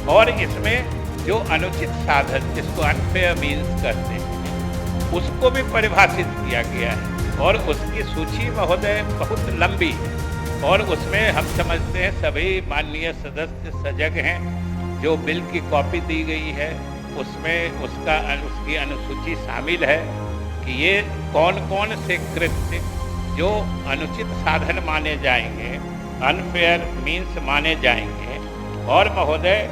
और इसमें जो अनुचित साधन, जिसको अनफेयर मीन्स कहते हैं, उसको भी परिभाषित किया गया है और उसकी सूची महोदय बहुत लंबी है और उसमें हम समझते हैं सभी माननीय सदस्य सजग हैं। जो बिल की कॉपी दी गई है उसमें उसकी अनुसूची शामिल है कि ये कौन कौन से कृत्य जो अनुचित साधन माने जाएंगे, अनफेयर मीन्स माने जाएंगे। और महोदय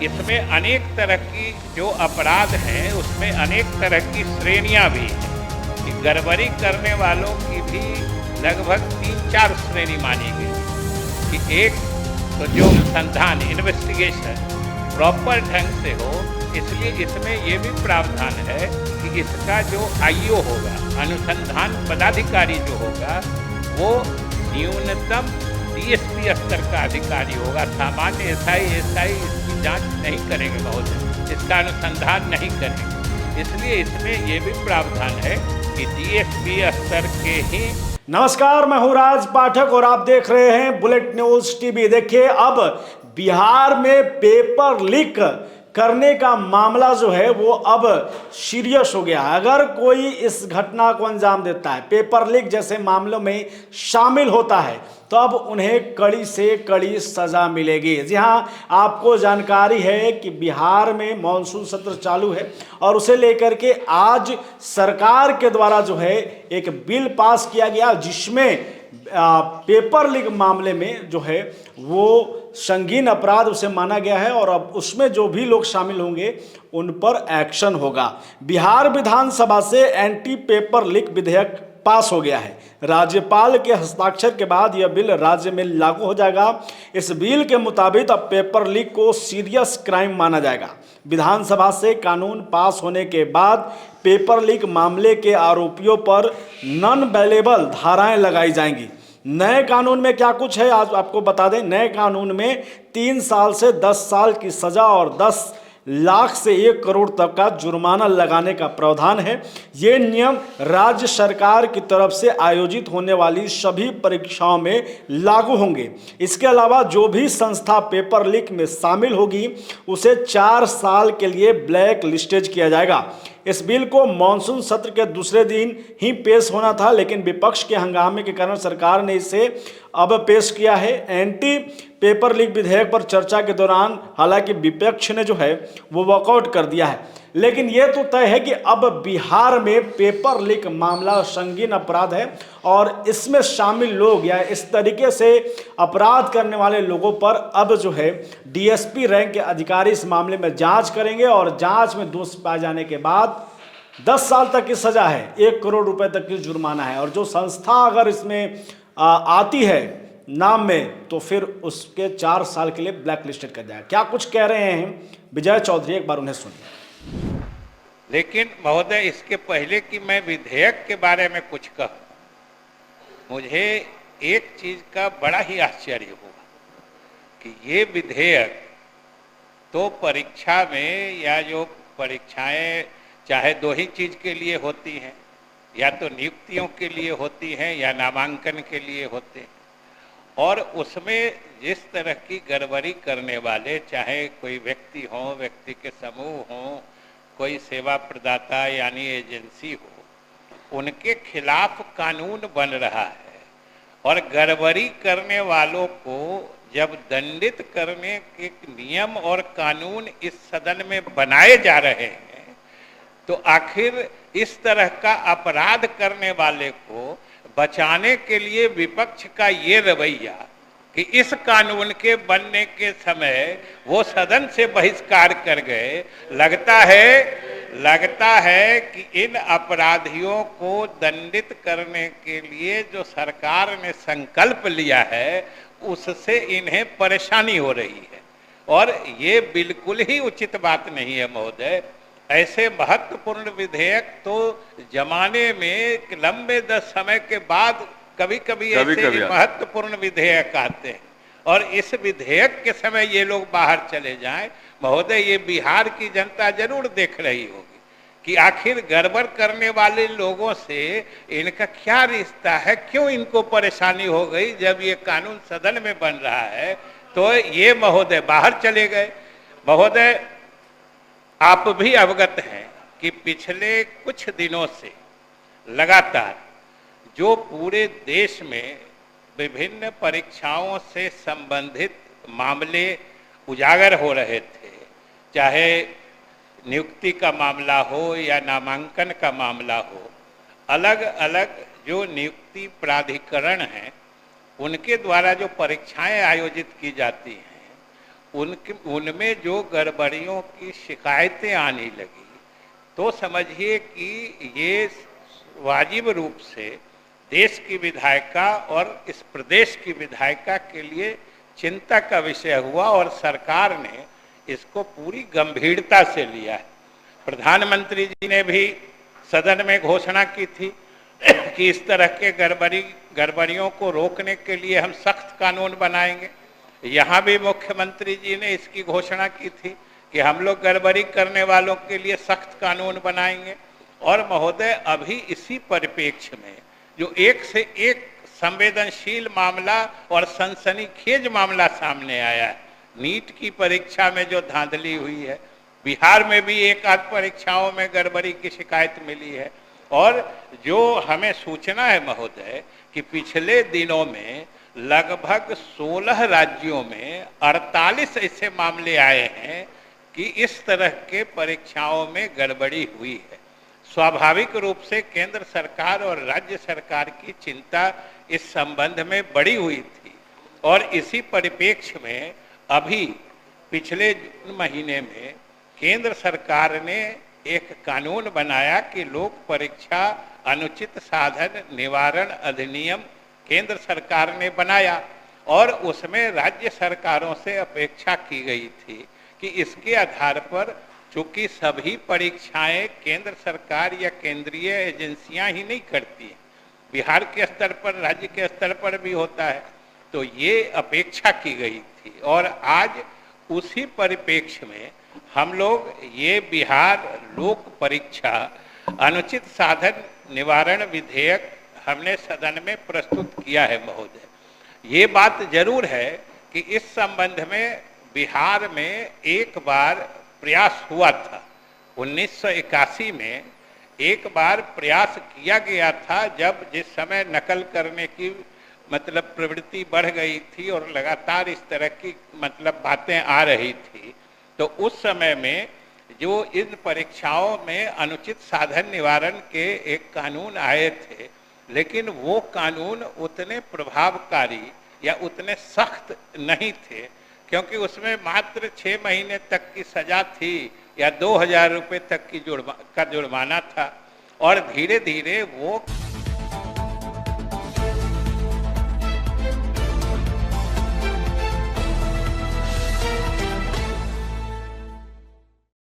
इसमें अनेक तरह की जो अपराध हैं उसमें अनेक तरह की श्रेणियां भी हैं कि गड़बड़ी करने वालों की भी लगभग 3-4 श्रेणी मानी गई कि एक तो जो अनुसंधान इन्वेस्टिगेशन प्रॉपर ढंग से हो, इसलिए इसमें ये भी प्रावधान है कि इसका जो आईओ होगा, अनुसंधान पदाधिकारी जो होगा, वो न्यूनतम डीएसपी स्तर का अधिकारी होगा। सामान्य एसआई इसकी जांच नहीं करेंगे महोदय, इसका अनुसंधान नहीं करेंगे। इसलिए इसमें ये भी प्रावधान है कि डीएसपी स्तर के ही। नमस्कार, मैं हूं राज पाठक और आप देख रहे हैं बुलेट न्यूज टीवी। देखिए, अब बिहार में पेपर लीक करने का मामला जो है वो अब सीरियस हो गया है। अगर कोई इस घटना को अंजाम देता है, पेपर लीक जैसे मामलों में शामिल होता है, तो अब उन्हें कड़ी से कड़ी सजा मिलेगी। जी हां, आपको जानकारी है कि बिहार में मॉनसून सत्र चालू है और उसे लेकर के आज सरकार के द्वारा जो है एक बिल पास किया गया जिसमें पेपर लीक मामले में जो है वो संगीन अपराध उसे माना गया है और अब उसमें जो भी लोग शामिल होंगे उन पर एक्शन होगा। बिहार विधानसभा से एंटी पेपर लीक विधेयक पास हो गया है। राज्यपाल के हस्ताक्षर के बाद यह बिल राज्य में लागू हो जाएगा। इस बिल के मुताबिक अब पेपर लीक को सीरियस क्राइम माना जाएगा। विधानसभा से कानून पास होने के बाद पेपर लीक मामले के आरोपियों पर नॉन बेलेबल धाराएं लगाई जाएंगी। नए कानून में क्या कुछ है आज आपको बता दें। नए कानून में 3 साल से 10 साल की सजा और 10 लाख से 1 करोड़ तक का जुर्माना लगाने का प्रावधान है। ये नियम राज्य सरकार की तरफ से आयोजित होने वाली सभी परीक्षाओं में लागू होंगे। इसके अलावा जो भी संस्था पेपर लीक में शामिल होगी उसे 4 साल के लिए ब्लैक लिस्टेड किया जाएगा। इस बिल को मॉनसून सत्र के दूसरे दिन ही पेश होना था, लेकिन विपक्ष के हंगामे के कारण सरकार ने इसे अब पेश किया है। एंटी पेपर लीक विधेयक पर चर्चा के दौरान हालांकि विपक्ष ने जो है वो वॉकआउट कर दिया है, लेकिन यह तो तय है कि अब बिहार में पेपर लीक मामला संगीन अपराध है और इसमें शामिल लोग या इस तरीके से अपराध करने वाले लोगों पर अब जो है डीएसपी रैंक के अधिकारी इस मामले में जांच करेंगे और जांच में दोष पाए जाने के बाद 10 साल तक की सजा है, 1 करोड़ रुपए तक की जुर्माना है और जो संस्था अगर इसमें आती है नाम में तो फिर उसके 4 साल के लिए ब्लैक लिस्टेड कर जाएगा। क्या कुछ कह रहे हैं विजय चौधरी, एक बार उन्हें सुनिए। लेकिन महोदय इसके पहले कि मैं विधेयक के बारे में कुछ कहूं, मुझे एक चीज का बड़ा ही आश्चर्य हुआ कि ये विधेयक तो परीक्षा में या जो परीक्षाएं चाहे 2 ही चीज के लिए होती हैं, या तो नियुक्तियों के लिए होती हैं या नामांकन के लिए होते हैं, और उसमें जिस तरह की गड़बड़ी करने वाले, चाहे कोई व्यक्ति हो, व्यक्ति के समूह हो, कोई सेवा प्रदाता यानी एजेंसी हो, उनके खिलाफ कानून बन रहा है और गड़बड़ी करने वालों को जब दंडित करने के नियम और कानून इस सदन में बनाए जा रहे हैं, तो आखिर इस तरह का अपराध करने वाले को बचाने के लिए विपक्ष का ये रवैया कि इस कानून के बनने के समय वो सदन से बहिष्कार कर गए, लगता है कि इन अपराधियों को दंडित करने के लिए जो सरकार ने संकल्प लिया है उससे इन्हें परेशानी हो रही है और ये बिल्कुल ही उचित बात नहीं है महोदय। ऐसे महत्वपूर्ण विधेयक तो जमाने में लंबे समय के बाद कभी कभी ऐसे महत्वपूर्ण विधेयक आते हैं और इस विधेयक के समय ये लोग बाहर चले जाएं, महोदय ये बिहार की जनता जरूर देख रही होगी कि आखिर गड़बड़ करने वाले लोगों से इनका क्या रिश्ता है, क्यों इनको परेशानी हो गई जब ये कानून सदन में बन रहा है। तो ये महोदय बाहर चले गए। महोदय, आप भी अवगत हैं कि पिछले कुछ दिनों से लगातार जो पूरे देश में विभिन्न परीक्षाओं से संबंधित मामले उजागर हो रहे थे, चाहे नियुक्ति का मामला हो या नामांकन का मामला हो, अलग अलग जो नियुक्ति प्राधिकरण हैं उनके द्वारा जो परीक्षाएं आयोजित की जाती हैं उनमें जो गड़बड़ियों की शिकायतें आने लगी, तो समझिए कि ये वाजिब रूप से देश की विधायिका और इस प्रदेश की विधायिका के लिए चिंता का विषय हुआ और सरकार ने इसको पूरी गंभीरता से लिया है। प्रधानमंत्री जी ने भी सदन में घोषणा की थी कि इस तरह के गड़बड़ियों को रोकने के लिए हम सख्त कानून बनाएंगे। यहाँ भी मुख्यमंत्री जी ने इसकी घोषणा की थी कि हम लोग गड़बड़ी करने वालों के लिए सख्त कानून बनाएंगे। और महोदय, अभी इसी परिप्रेक्ष्य में जो एक से एक संवेदनशील मामला और सनसनीखेज मामला सामने आया है, नीट की परीक्षा में जो धांधली हुई है, बिहार में भी एक आध परीक्षाओं में गड़बड़ी की शिकायत मिली है, और जो हमें सूचना है महोदय कि पिछले दिनों में लगभग 16 राज्यों में 48 ऐसे मामले आए हैं कि इस तरह के परीक्षाओं में गड़बड़ी हुई है। स्वाभाविक रूप से केंद्र सरकार और राज्य सरकार की चिंता इस संबंध में बढ़ी हुई थी, और इसी परिप्रेक्ष्य में अभी पिछले जून महीने में केंद्र सरकार ने एक कानून बनाया कि लोक परीक्षा अनुचित साधन निवारण अधिनियम केंद्र सरकार ने बनाया, और उसमें राज्य सरकारों से अपेक्षा की गई थी कि इसके आधार पर, चूंकि सभी परीक्षाएं केंद्र सरकार या केंद्रीय एजेंसियां ही नहीं करती हैं, बिहार के स्तर पर, राज्य के स्तर पर भी होता है, तो ये अपेक्षा की गई थी। और आज उसी परिप्रेक्ष्य में हम लोग ये बिहार लोक परीक्षा अनुचित साधन निवारण विधेयक हमने सदन में प्रस्तुत किया है। महोदय, ये बात जरूर है कि इस संबंध में बिहार में एक बार प्रयास हुआ था। 1981 में एक बार प्रयास किया गया था, जब जिस समय नकल करने की प्रवृत्ति बढ़ गई थी और लगातार इस तरह की बातें आ रही थी, तो उस समय में जो इन परीक्षाओं में अनुचित साधन निवारण के एक कानून आए थे, लेकिन वो कानून उतने प्रभावकारी या उतने सख्त नहीं थे, क्योंकि उसमें मात्र 6 महीने तक की सजा थी या 2000 रुपये तक की जुर्माना था, और धीरे धीरे वो